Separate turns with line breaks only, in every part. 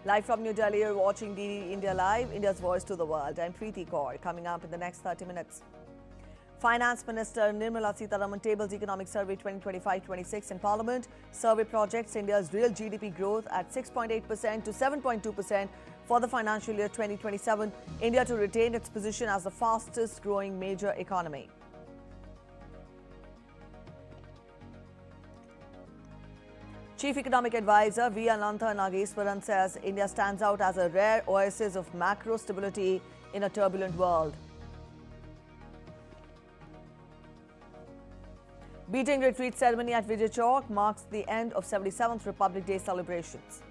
Live from New Delhi, you're watching DD India Live, India's voice to the world. I'm Preeti Kaur. Coming up in the next 30 minutes. Finance Minister Nirmala Sitharaman tables Economic Survey 2025-26 in Parliament. Survey projects India's real GDP growth at 6.8% to 7.2% for the financial year 2027. India to retain its position as the fastest growing major economy. Chief Economic Advisor V. Anantha Nageswaran says India stands out as a rare oasis of macro stability in a turbulent world. Beating retreat ceremony at Vijay Chowk marks the end of 77th Republic Day celebrations.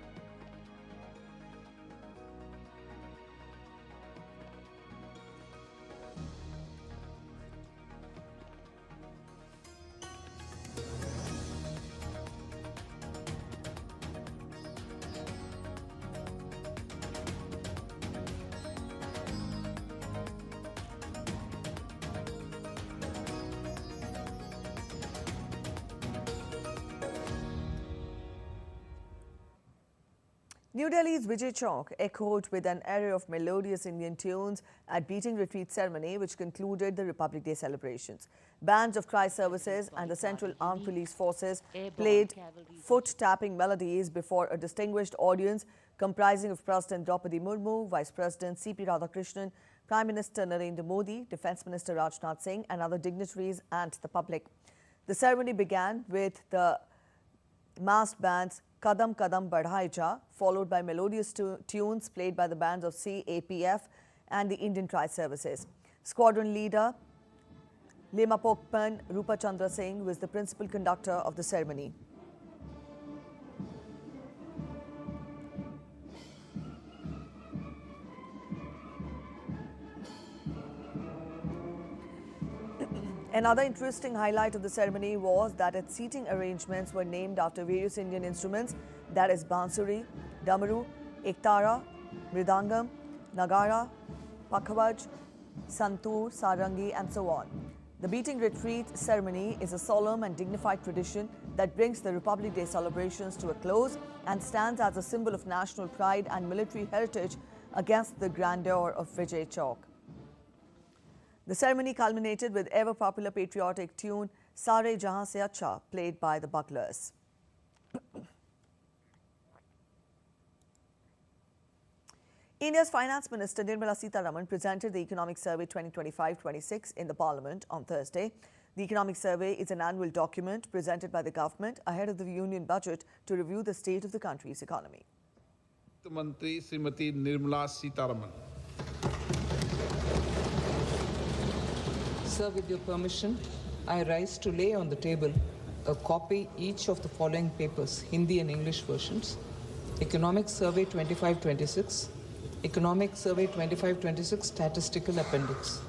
New Delhi's Vijay Chowk echoed with an array of melodious Indian tunes at Beating Retreat ceremony, which concluded the Republic Day celebrations. Bands of tri-services and the Central Armed Police Forces played foot-tapping melodies before a distinguished audience comprising of President Draupadi Murmu, Vice President C.P. Radhakrishnan, Prime Minister Narendra Modi, Defence Minister Rajnath Singh and other dignitaries and the public. The ceremony began with the massed bands Kadam Kadam Badhai Ja, followed by melodious tunes played by the bands of CAPF and the Indian Tri-Services. Squadron leader Lemapokpan Rupa Chandra Singh was the principal conductor of the ceremony. Another interesting highlight of the ceremony was that its seating arrangements were named after various Indian instruments, that is Bansuri, Damaru, Ektara, Mridangam, Nagara, Pakhavaj, Santur, Sarangi and so on. The Beating Retreat ceremony is a solemn and dignified tradition that brings the Republic Day celebrations to a close and stands as a symbol of national pride and military heritage against the grandeur of Vijay Chowk. The ceremony culminated with ever-popular patriotic tune Sare Jahan Se Acha, played by the buglers. India's Finance Minister Nirmala Sitharaman presented the Economic Survey 2025-26 in the Parliament on Thursday. The Economic Survey is an annual document presented by the government ahead of the Union budget to review the state of the country's economy.
Mantri Srimati Nirmala Sitharaman.
Sir, with your permission, I rise to lay on the table a copy each of the following papers, Hindi and English versions. Economic Survey 25-26, Economic Survey 25-26 Statistical Appendix.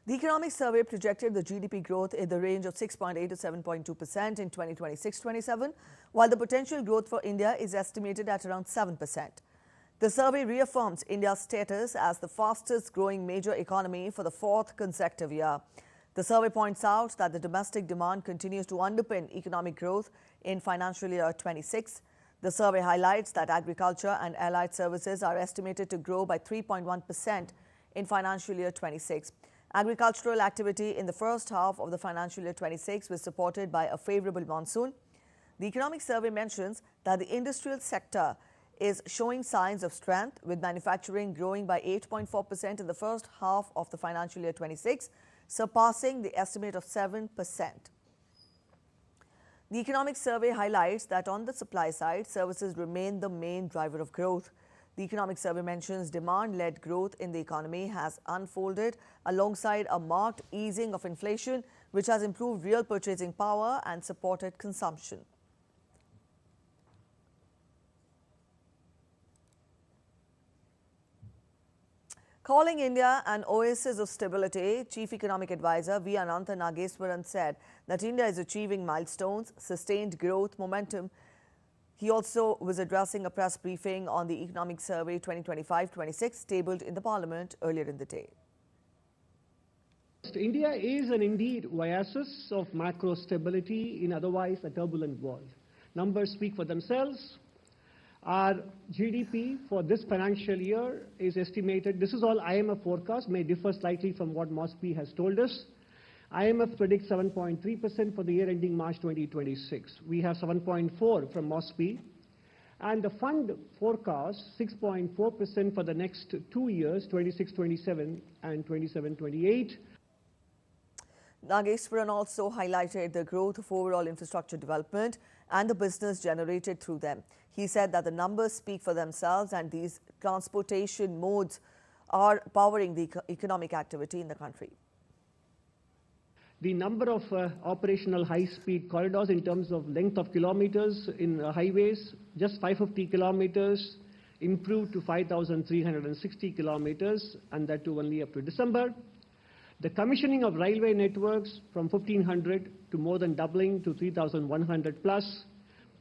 The Economic Survey projected the GDP growth in the range of 6.8 to 7.2% in 2026-27, while the potential growth for India is estimated at around 7%. The survey reaffirms India's status as the fastest growing major economy for the fourth consecutive year. The survey points out that the domestic demand continues to underpin economic growth in financial year 26. The survey highlights that agriculture and allied services are estimated to grow by 3.1% in financial year 26. Agricultural activity in the first half of the financial year 26 was supported by a favorable monsoon. The economic survey mentions that the industrial sector is showing signs of strength, with manufacturing growing by 8.4% in the first half of the financial year 26, surpassing the estimate of 7%. The economic survey highlights that on the supply side, services remain the main driver of growth. The economic survey mentions demand-led growth in the economy has unfolded alongside a marked easing of inflation, which has improved real purchasing power and supported consumption. Calling India an oasis of stability, Chief Economic Advisor V. Anantha Nageswaran said that India is achieving milestones, sustained growth momentum. He also was addressing a press briefing on the Economic Survey 2025-26 tabled in the Parliament earlier in the day.
India is an indeed oasis of macro stability in otherwise a turbulent world. Numbers speak for themselves. Our GDP for this financial year is estimated, this is all IMF forecast, may differ slightly from what MOSPI has told us. IMF predicts 7.3% for the year ending March 2026. We have 7.4 from MOSPI. And the fund forecasts 6.4% for the next 2 years, 26-27 and 27-28.
Nageswaran also highlighted the growth of overall infrastructure development and the business generated through them. He said that the numbers speak for themselves and these transportation modes are powering the economic activity in the country.
The number of operational high-speed corridors in terms of length of kilometers in highways, just 550 kilometers, improved to 5,360 kilometers, and that too only up to December. The commissioning of railway networks from 1,500 to more than doubling to 3,100 plus.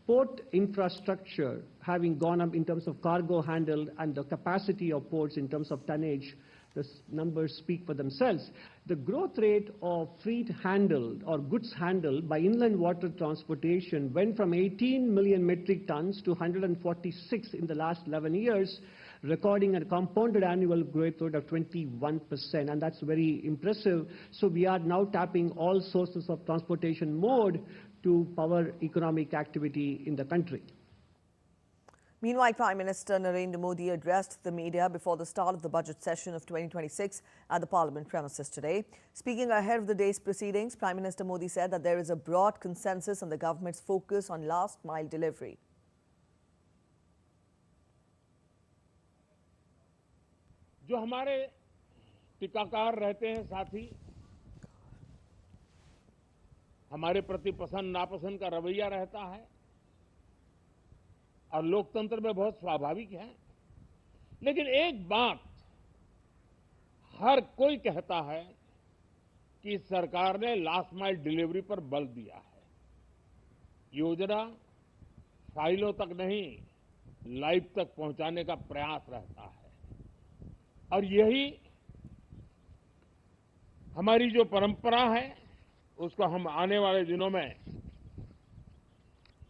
Port infrastructure having gone up in terms of cargo handled and the capacity of ports in terms of tonnage, the numbers speak for themselves. The growth rate of freight handled or goods handled by inland water transportation went from 18 million metric tons to 146 in the last 11 years, recording a compounded annual growth rate of 21%, and that's very impressive. So we are now tapping all sources of transportation mode to power economic activity in the country.
Meanwhile, Prime Minister Narendra Modi addressed the media before the start of the budget session of 2026 at the Parliament premises today. Speaking ahead of the day's proceedings, Prime Minister Modi said that there is a broad consensus on the government's focus on last-mile delivery.
जो हमारे टीकाकार रहते हैं साथी, हमारे प्रति पसंद नापसंद का रवैया रहता है और लोकतंत्र में बहुत स्वाभाविक है, लेकिन एक बात हर कोई कहता है कि सरकार ने लास्ट माइल डिलीवरी पर बल दिया है। योजना फाइलों तक नहीं, लाइव तक पहुंचाने का प्रयास रहता है और यही हमारी जो परंपरा है उसको हम आने वाले दिनों में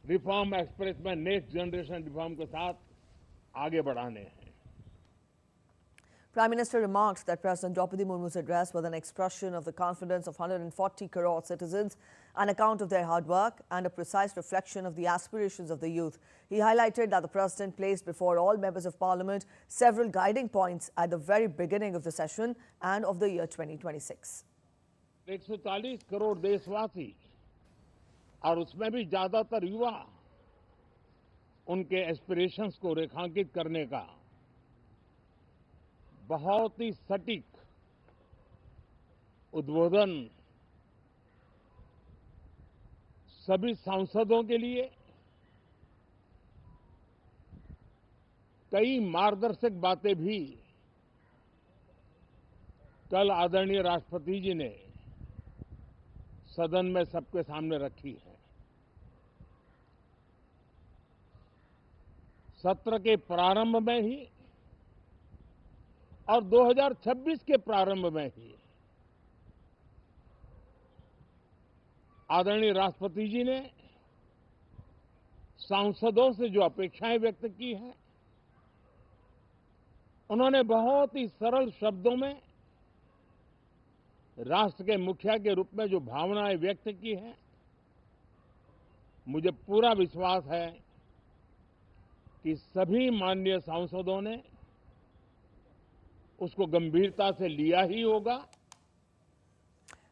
रिफॉर्म एक्सप्रेस में नेक्स्ट जनरेशन रिफॉर्म के साथ आगे बढ़ाने हैं।
Prime Minister remarked that President Draupadi Murmu's address was an expression of the confidence of 140 crore citizens, an account of their hard work and a precise reflection of the aspirations of the youth. He highlighted that the President placed before all members of Parliament several guiding points at the very beginning of the session and of the year 2026.
140 crore देशवासी और उसमें भी ज्यादातर युवा उनके aspirations को रेखांकित करने का बहुत ही सटीक उद्बोधन सभी सांसदों के लिए कई मार्गदर्शक बातें भी कल आदरणीय राष्ट्रपति जी ने सदन में सबके सामने रखी है। सत्र के प्रारंभ में ही और 2026 के प्रारंभ में ही आदरणीय राष्ट्रपति जी ने सांसदों से जो अपेक्षाएं व्यक्त की हैं, उन्होंने बहुत ही सरल शब्दों में राष्ट्र के मुखिया के रूप में जो भावनाएं व्यक्त की हैं, मुझे पूरा विश्वास है कि सभी माननीय सांसदों ने उसको गंभीरता से लिया ही होगा।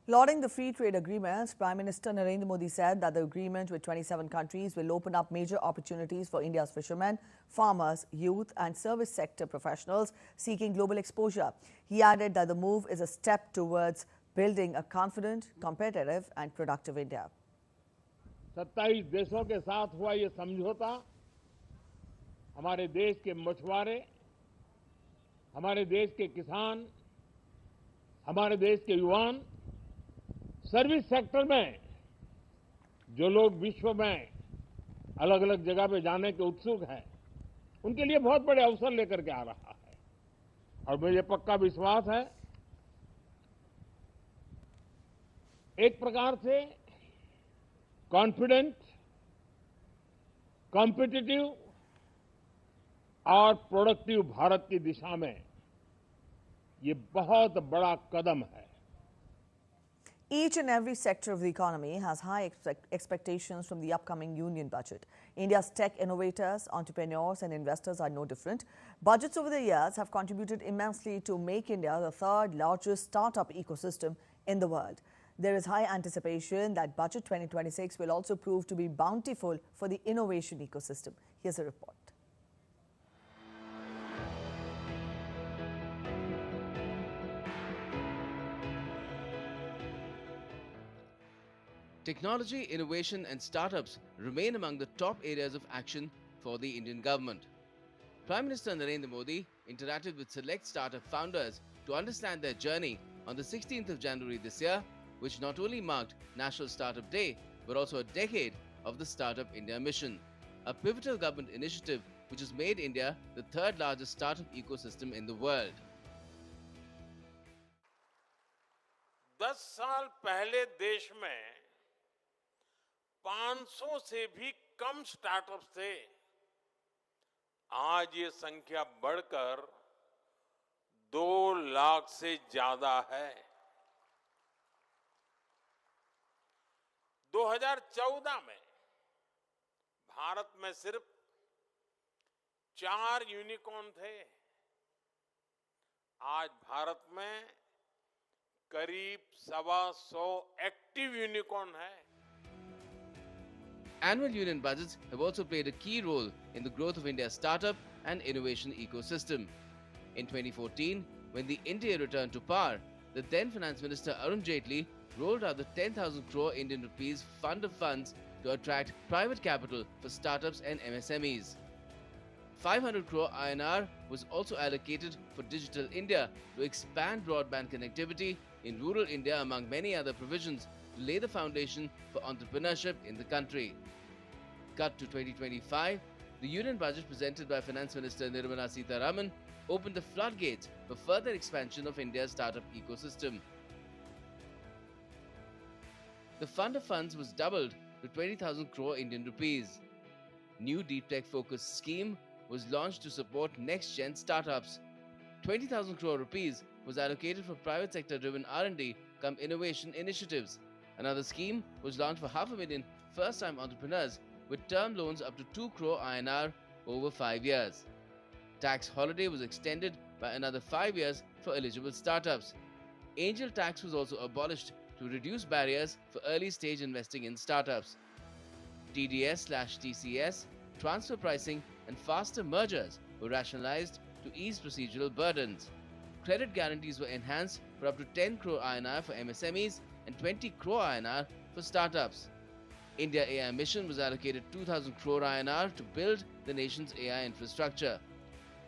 Lauding the free trade agreements, Prime Minister Narendra Modi said that the agreement with 27 countries will open up major opportunities for India's fishermen, farmers, youth and service sector professionals seeking global exposure. He added that the move is a step towards building a confident, competitive and productive India.
27 देशों के साथ हुआ ये समझौता हमारे देश के मछुआरे, हमारे देश के किसान, हमारे देश के युवान, सर्विस सेक्टर में जो लोग विश्व में अलग अलग जगह पे जाने के उत्सुक हैं, उनके लिए बहुत बड़े अवसर लेकर के आ रहा है और मुझे पक्का विश्वास है एक प्रकार से कॉन्फिडेंट, कॉम्पिटिटिव और प्रोडक्टिव भारत की दिशा में ये बहुत बड़ा कदम है।
Each and every sector of the economy has high expectations from the upcoming union budget. India's tech innovators, entrepreneurs and investors are no different. Budgets over the years have contributed immensely to make India the third largest startup ecosystem in the world. There is high anticipation that Budget 2026 will also prove to be bountiful for the innovation ecosystem. Here's a report.
Technology, innovation and startups remain among the top areas of action for the Indian government. Prime Minister Narendra Modi interacted with select startup founders to understand their journey on the 16th of January this year, which not only marked National Startup Day, but also a decade of the Startup India mission, a pivotal government initiative which has made India the third largest startup ecosystem in the world.
10 साल पहले देश में 500 से भी कम startups थे। आज ये संख्या बढ़कर 2 लाख से ज्यादा है। 2014 में भारत में सिर्फ 4 यूनिकॉर्न थे। आज भारत में करीब 125 एक्टिव यूनिकॉर्न है।
Annual union budgets have also played a key role in the growth of India's startup and innovation ecosystem. In 2014, when the India returned to power, the then Finance Minister Arun Jaitley rolled out the 10,000 crore Indian rupees fund of funds to attract private capital for startups and MSMEs. 500 crore INR was also allocated for Digital India to expand broadband connectivity in rural India, among many other provisions, to lay the foundation for entrepreneurship in the country. Cut to 2025, the union budget presented by Finance Minister Nirmala Sitharaman opened the floodgates for further expansion of India's startup ecosystem. The fund of funds was doubled to 20,000 crore Indian rupees. New deep tech focused scheme was launched to support next-gen startups. 20,000 crore rupees was allocated for private sector driven R&D cum innovation initiatives. Another scheme was launched for 500,000 first-time entrepreneurs with term loans up to 2 crore INR over 5 years. Tax holiday was extended by another 5 years for eligible startups. Angel tax was also abolished to reduce barriers for early-stage investing in startups. TDS/TCS, transfer pricing and faster mergers were rationalized to ease procedural burdens. Credit guarantees were enhanced for up to 10 crore INR for MSMEs and 20 crore INR for startups. India AI Mission was allocated 2,000 crore INR to build the nation's AI infrastructure.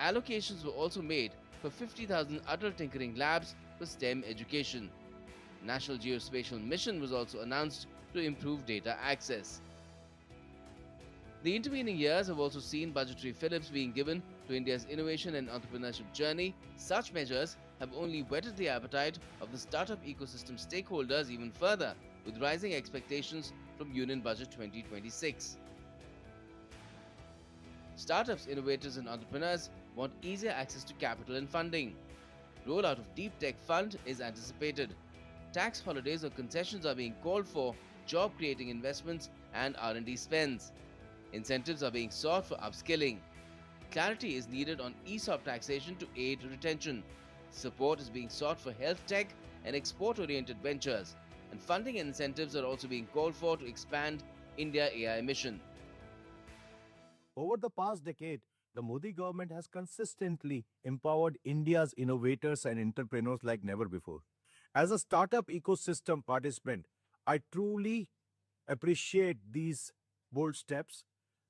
Allocations were also made for 50,000 adult tinkering labs for STEM education. National Geospatial Mission was also announced to improve data access. The intervening years have also seen budgetary fillip being given to India's innovation and entrepreneurship journey. Such measures have only whetted the appetite of the startup ecosystem stakeholders even further, with rising expectations from Union Budget 2026. Startups, innovators and entrepreneurs want easier access to capital and funding. Rollout of Deep Tech Fund is anticipated. Tax holidays or concessions are being called for, job-creating investments and R&D spends. Incentives are being sought for upskilling. Clarity is needed on ESOP taxation to aid retention. Support is being sought for health tech and export-oriented ventures. And funding and incentives are also being called for to expand India AI mission.
Over the past decade, the Modi government has consistently empowered India's innovators and entrepreneurs like never before. As a startup ecosystem participant, I truly appreciate these bold steps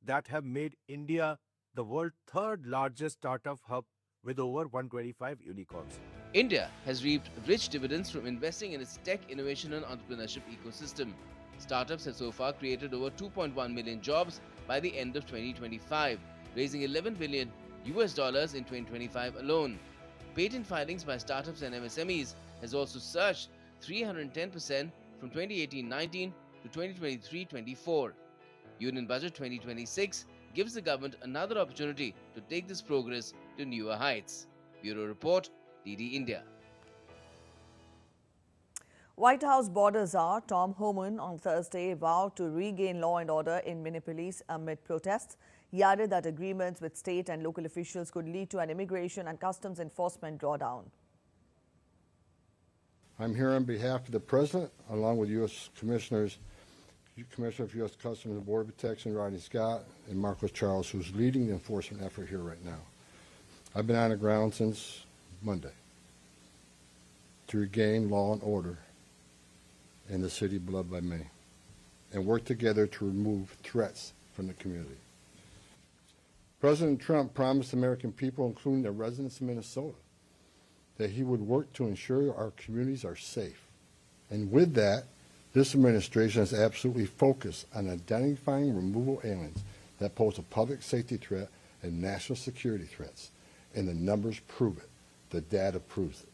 that have made India the world's third largest startup hub with over 125 unicorns.
India has reaped rich dividends from investing in its tech, innovation and entrepreneurship ecosystem. Startups have so far created over 2.1 million jobs by the end of 2025, raising $11 billion in 2025 alone. Patent filings by startups and MSMEs has also surged 310% from 2018-19 to 2023-24. Union Budget 2026 gives the government another opportunity to take this progress to newer heights. Bureau Report, DD India.
White House border czar Tom Homan on Thursday vowed to regain law and order in Minneapolis amid protests. He added that agreements with state and local officials could lead to an immigration and customs enforcement drawdown.
I'm here on behalf of the President, along with U.S. Commissioner of U.S. Customs and Border Protection, Rodney Scott, and Marcos Charles, who's leading the enforcement effort here right now. I've been on the ground since Monday to regain law and order in the city beloved by many and work together to remove threats from the community. President Trump promised American people, including the residents of Minnesota, that he would work to ensure our communities are safe. And with that, this administration is absolutely focused on identifying removal aliens that pose a public safety threat and national security threats. And the numbers prove it. The data proves it.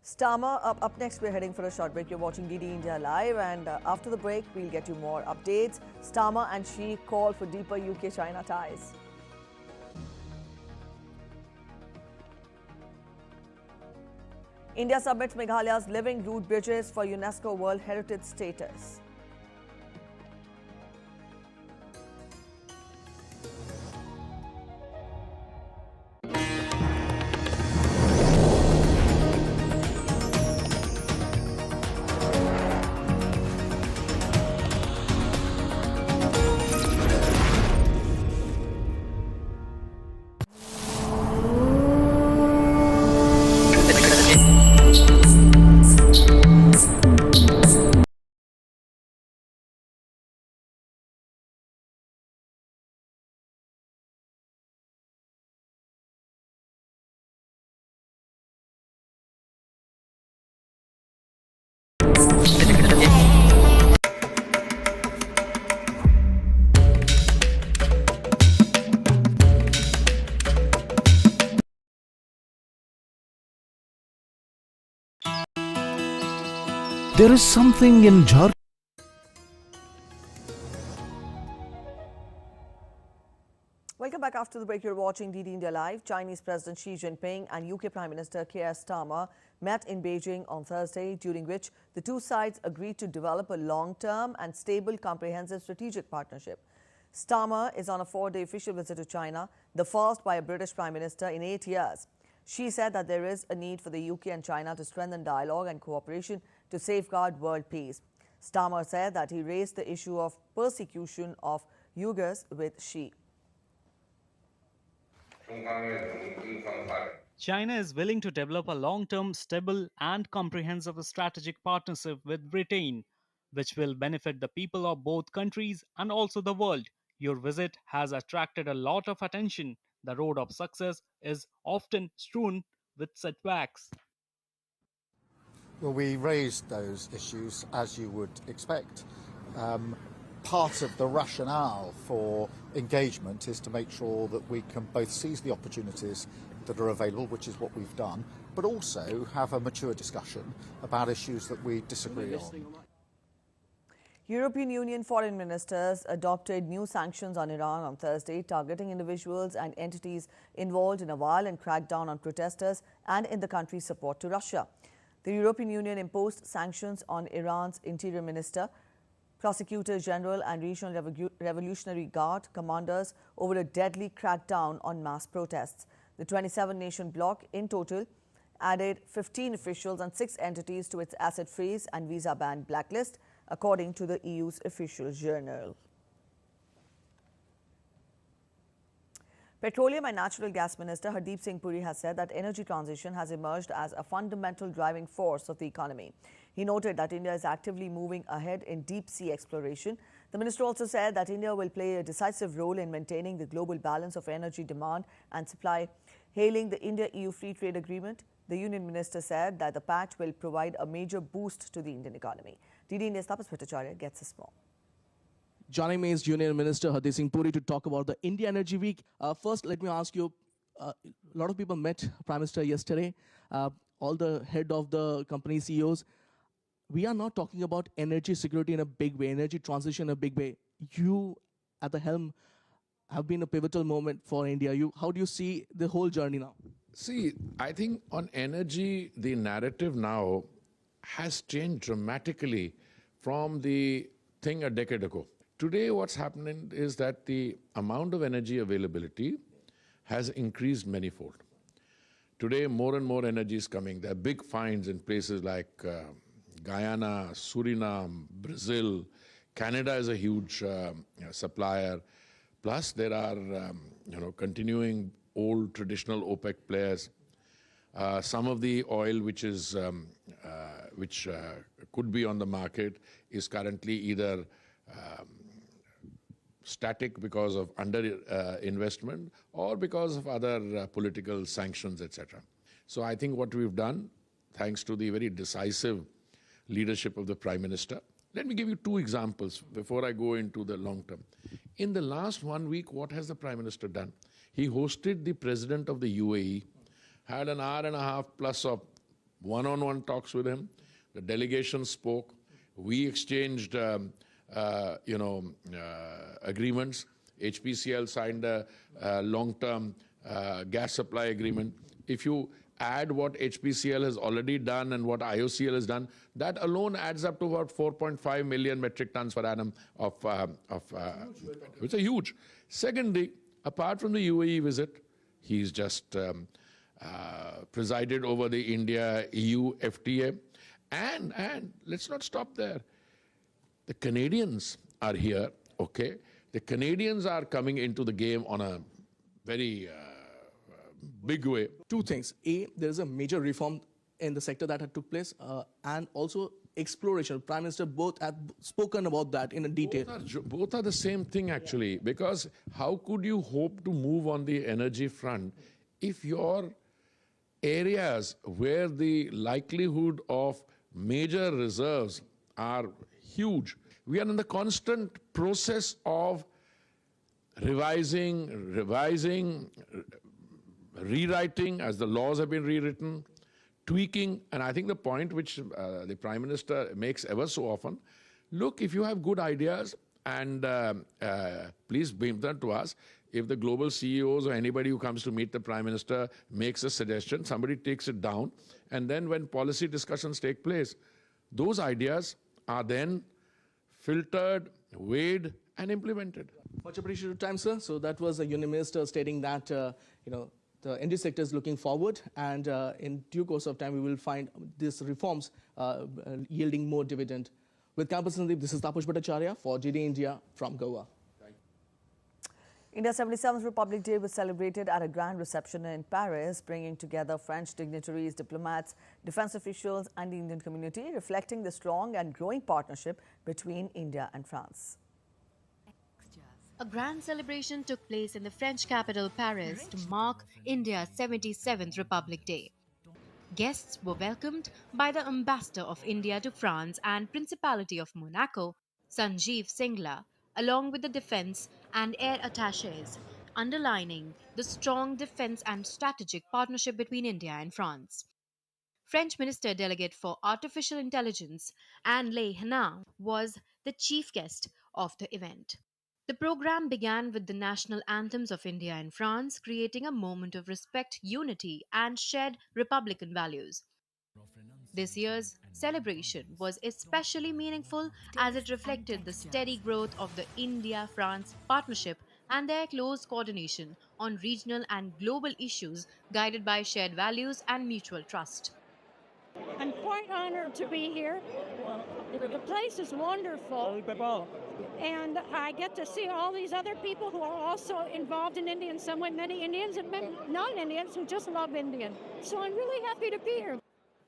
Starmer, up next, we're heading for a short break. You're watching DD India Live, and after the break, we'll get you more updates. Starmer and Xi call for deeper UK-China ties. India submits Meghalaya's living root bridges for UNESCO World Heritage status.
There is something in Jharkhand.
Welcome back after the break. You're watching DD India Live. Chinese President Xi Jinping and UK Prime Minister Keir Starmer met in Beijing on Thursday, during which the two sides agreed to develop a long-term and stable comprehensive strategic partnership. Starmer is on a 4-day official visit to China, the first by a British Prime Minister in 8 years. Xi said that there is a need for the UK and China to strengthen dialogue and cooperation to safeguard world peace. Starmer said that he raised the issue of persecution of Uyghurs with Xi.
China is willing to develop a long-term, stable and comprehensive strategic partnership with Britain, which will benefit the people of both countries and also the world. Your visit has attracted a lot of attention. The road of success is often strewn with setbacks.
Well, we raised those issues as you would expect. Part of the rationale for engagement is to make sure that we can both seize the opportunities that are available, which is what we've done, but also have a mature discussion about issues that we disagree on.
European Union foreign ministers adopted new sanctions on Iran on Thursday, targeting individuals and entities involved in a violent crackdown on protesters and in the country's support to Russia. The European Union imposed sanctions on Iran's Interior Minister, Prosecutor General and Regional Revolutionary Guard commanders over a deadly crackdown on mass protests. The 27-nation bloc in total added 15 officials and 6 entities to its asset freeze and visa ban blacklist, according to the EU's official journal. Petroleum and Natural Gas Minister Hardeep Singh Puri has said that energy transition has emerged as a fundamental driving force of the economy. He noted that India is actively moving ahead in deep-sea exploration. The minister also said that India will play a decisive role in maintaining the global balance of energy demand and supply. Hailing the India-EU Free Trade Agreement, the Union Minister said that the pact will provide a major boost to the Indian economy. DD India's Tapas Bhattacharya gets us more.
Joining me is Union Minister Hardeep Singh Puri to talk about the India Energy Week. First, let me ask you, a lot of people met Prime Minister yesterday, all the head of the company CEOs. We are not talking about energy security in a big way, energy transition in a big way. You at the helm have been a pivotal moment for India. How do you see the whole journey now?
See, I think on energy, the narrative now has changed dramatically from the thing a decade ago. Today, what's happening is that the amount of energy availability has increased manifold. Today, more and more energy is coming. There are big finds in places like Guyana, Suriname, Brazil. Canada is a huge supplier. Plus, there are continuing old traditional OPEC players. Some of the oil which could be on the market is currently either static because of under investment or because of other political sanctions, etc. So I think what we've done, thanks to the very decisive leadership of the Prime Minister. Let me give you two examples before I go into the long term. In the last 1 week, what has the Prime Minister done? He hosted the President of the UAE, had an hour and a half plus of one-on-one talks with him. The delegation spoke. We exchanged agreements. HPCL signed a long-term gas supply agreement. If you add what HPCL has already done and what IOCL has done, that alone adds up to about 4.5 million metric tons per annum which are huge. Secondly, apart from the UAE visit, he's just presided over the India-EU FTA. And let's not stop there. The Canadians are here, okay? The Canadians are coming into the game on a very big way.
Two things. A, there is a major reform in the sector that had took place, and also exploration. Prime Minister both have spoken about that in a detail.
Both are the same thing, actually, because how could you hope to move on the energy front if your areas where the likelihood of major reserves are huge? We are in the constant process of revising, rewriting as the laws have been rewritten, tweaking. And I think the point which the Prime Minister makes ever so often, look, if you have good ideas, and please bring them to us. If the global CEOs or anybody who comes to meet the Prime Minister makes a suggestion, somebody takes it down, and then when policy discussions take place, those ideas are then filtered, weighed, and implemented.
Much appreciated time, sir. So that was a Union Minister stating that the energy sector is looking forward, and in due course of time, we will find these reforms yielding more dividend. With Campus Sandeep, this is Tapush Bhattacharya for GD India from Goa.
India's 77th Republic Day was celebrated at a grand reception in Paris, bringing together French dignitaries, diplomats, defense officials and the Indian community, reflecting the strong and growing partnership between India and France.
A grand celebration took place in the French capital Paris to mark India's 77th Republic Day. Guests were welcomed by the Ambassador of India to France and Principality of Monaco, Sanjeev Singla, along with the defense and air attachés, underlining the strong defense and strategic partnership between India and France. French Minister Delegate for Artificial Intelligence Anne Henin was the chief guest of the event. The program began with the national anthems of India and France, creating a moment of respect, unity, and shared republican values. This year's celebration was especially meaningful as it reflected the steady growth of the India-France partnership and their close coordination on regional and global issues guided by shared values and mutual trust.
I'm quite honored to be here. The place is wonderful. And I get to see all these other people who are also involved in India in some way, many Indians and many non-Indians who just love India. So I'm really happy to be here.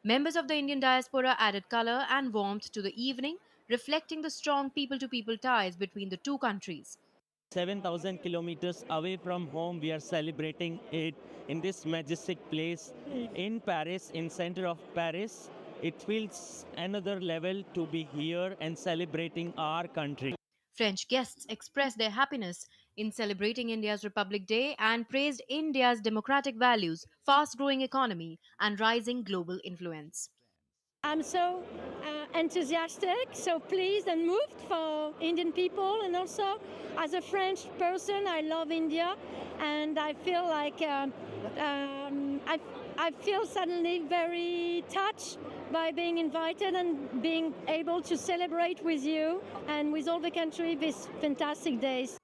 Members of the Indian diaspora added color and warmth to the evening, reflecting the strong people-to-people ties between the two countries.
7,000 kilometers away from home, we are celebrating it in this majestic place in Paris, in center of Paris. It feels another level to be here and celebrating our country.
French guests expressed their happiness in celebrating India's Republic Day and praised India's democratic values, fast-growing economy, and rising global influence.
I'm so enthusiastic, so pleased and moved for Indian people, and also as a French person, I love India, and I feel like I feel suddenly very touched by being invited and being able to celebrate with you and with all the country this fantastic days.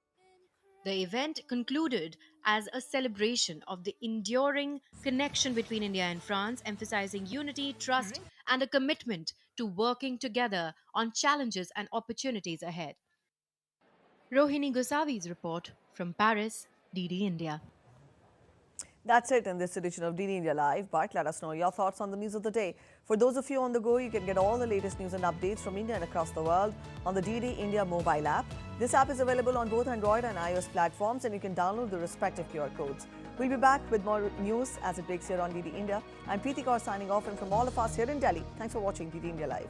The event concluded as a celebration of the enduring connection between India and France, emphasizing unity, trust, and a commitment to working together on challenges and opportunities ahead. Rohini Gosavi's report from Paris, DD India.
That's it in this edition of DD India Live, but let us know your thoughts on the news of the day. For those of you on the go, you can get all the latest news and updates from India and across the world on the DD India mobile app. This app is available on both Android and iOS platforms, and you can download the respective QR codes. We'll be back with more news as it breaks here on DD India. I'm Preeti Kaur signing off, and from all of us here in Delhi, thanks for watching DD India Live.